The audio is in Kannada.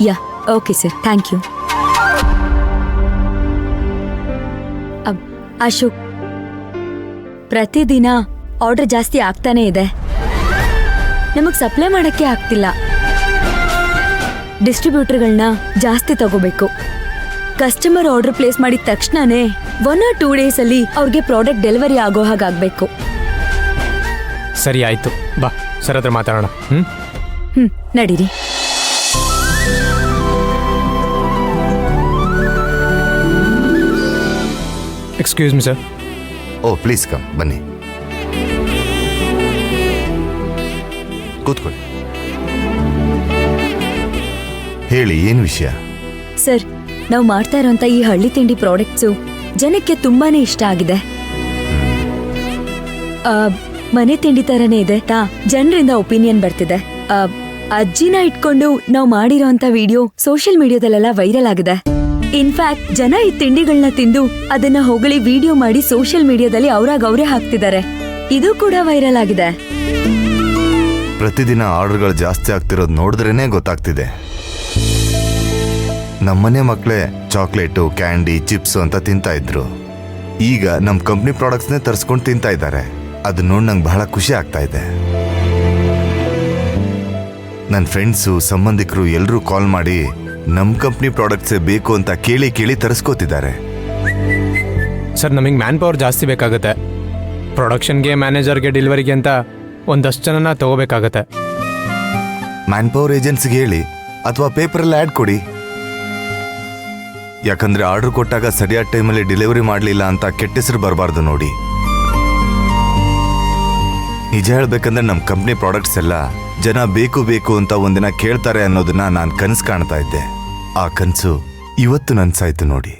Yeah okay sir, thank you. Ashok, ಪ್ರತಿದಿನ ಆರ್ಡರ್ ಜಾಸ್ತಿ ಆಗ್ತಾನೆ ಇದೆ. ನಮಗ್ ಸಪ್ಲೈ ಮಾಡಕ್ಕೆ ಆಗ್ತಿಲ್ಲ. ಡಿಸ್ಟ್ರಿಬ್ಯೂಟರ್ಗಳನ್ನ ಜಾಸ್ತಿ ತಗೋಬೇಕು. ಕಸ್ಟಮರ್ ಆರ್ಡರ್ ಪ್ಲೇಸ್ ಮಾಡಿದ ತಕ್ಷಣನೇ 1 or 2 days ಅಲ್ಲಿ ಅವ್ರಿಗೆ ಪ್ರಾಡಕ್ಟ್ ಡೆಲಿವರಿ ಆಗೋ ಹಾಗಾಗ್ಬೇಕು. ಸರಿ ಆಯ್ತು, ಬಾ ಸರ್ ಹತ್ರ ಮಾತಾಡೋಣ. ನಡೀರಿ. Excuse me sir. Oh please come, ಬನ್ನಿ ಕೂತ್ಕೊಳ್ಳಿ. ಹೇಳಿ, ಏನು ವಿಷಯ? ಸರ್, ನಾವು ಮಾಡ್ತಾ ಇರೋಂಥ ಈ ಹಳ್ಳಿ ತಿಂಡಿ ಪ್ರಾಡಕ್ಟ್ಸು ಜನಕ್ಕೆ ತುಂಬಾನೇ ಇಷ್ಟ ಆಗಿದೆ. ಮನೆ ತಿಂಡಿ ತರನೇ ಇದೆ ತಾ ಜನರಿಂದ ಒಪಿನಿಯನ್ ಬರ್ತಿದೆ. ಅಜ್ಜಿನ ಇಟ್ಕೊಂಡು ನಾವು ಮಾಡಿರೋಂಥ ವಿಡಿಯೋ ಸೋಷಿಯಲ್ ಮೀಡಿಯಾದಲ್ಲೆಲ್ಲ ವೈರಲ್ ಆಗಿದೆ. ಇನ್ಫ್ಯಾಕ್ಟ್ ಜನ ಈ ತಿಂಡಿಗಳನ್ನ ತಿಂದು ಅದನ್ನ ಹೊಗಳಿ ವಿಡಿಯೋ ಮಾಡಿ ಸೋಷಿಯಲ್ ಮೀಡಿಯಾದಲ್ಲಿ ಅವರೇ ಹಾಕ್ತಿದ್ದಾರೆ. ಇದು ಕೂಡ ವೈರಲ್ ಆಗಿದೆ. ಪ್ರತಿದಿನ ಆರ್ಡರ್ಗಳು ಜಾಸ್ತಿ ಆಗ್ತಿರೋದು ನೋಡಿದ್ರೇನೆ ಗೊತ್ತಾಗ್ತಿದೆ. ನಮ್ಮನೆ ಮಕ್ಕಳೇ ಚಾಕ್ಲೇಟು, ಕ್ಯಾಂಡಿ, ಚಿಪ್ಸ್ ಅಂತ ತಿಂತಾ ಇದ್ರು. ಈಗ ನಮ್ಮ ಕಂಪ್ನಿ ಪ್ರಾಡಕ್ಟ್ಸ್ನೇ ತರಿಸ್ಕೊಂಡು ತಿಂತಾ ಇದ್ದಾರೆ. ಅದು ನೋಡಿ ನಂಗೆ ಬಹಳ ಖುಷಿ ಆಗ್ತಾ ಇದೆ. ನನ್ನ ಫ್ರೆಂಡ್ಸು, ಸಂಬಂಧಿಕರು ಎಲ್ಲರೂ ಕಾಲ್ ಮಾಡಿ ನಮ್ಮ ಕಂಪ್ನಿ ಪ್ರಾಡಕ್ಟ್ಸೇ ಬೇಕು ಅಂತ ಕೇಳಿ ತರಿಸ್ಕೋತಿದ್ದಾರೆ. ಸರ್, ನಮಗೆ ಮ್ಯಾನ್ ಪವರ್ ಜಾಸ್ತಿ ಬೇಕಾಗುತ್ತೆ. ಪ್ರೊಡಕ್ಷನ್ಗೆ, ಮ್ಯಾನೇಜರ್ಗೆ, ಡೆಲಿವರಿಗೆ ಅಂತ ಒಂದಷ್ಟು ಜನನ ತಗೋಬೇಕಾಗತ್ತೆ. ಮ್ಯಾನ್ ಪವರ್ ಏಜೆನ್ಸಿಗೆ ಹೇಳಿ ಅಥವಾ ಪೇಪರಲ್ಲಿ ಆ್ಯಡ್ ಕೊಡಿ. ಯಾಕಂದ್ರೆ ಆರ್ಡರ್ ಕೊಟ್ಟಾಗ ಸರಿಯಾದ ಟೈಮಲ್ಲಿ ಡೆಲಿವರಿ ಮಾಡಲಿಲ್ಲ ಅಂತ ಕೆಟ್ಟ ಹೆಸರು ಬರಬಾರ್ದು ನೋಡಿ. ನಿಜ ಹೇಳ್ಬೇಕಂದ್ರೆ ನಮ್ಮ ಕಂಪ್ನಿ ಪ್ರಾಡಕ್ಟ್ಸ್ ಎಲ್ಲ ಜನ ಬೇಕು ಅಂತ ಒಂದಿನ ಕೇಳ್ತಾರೆ ಅನ್ನೋದನ್ನ ನಾನು ಕನಸು ಕಾಣ್ತಾ ಇದ್ದೆ. ಆ ಕನಸು ಇವತ್ತು ನನ್ಸಾಯ್ತು ನೋಡಿ.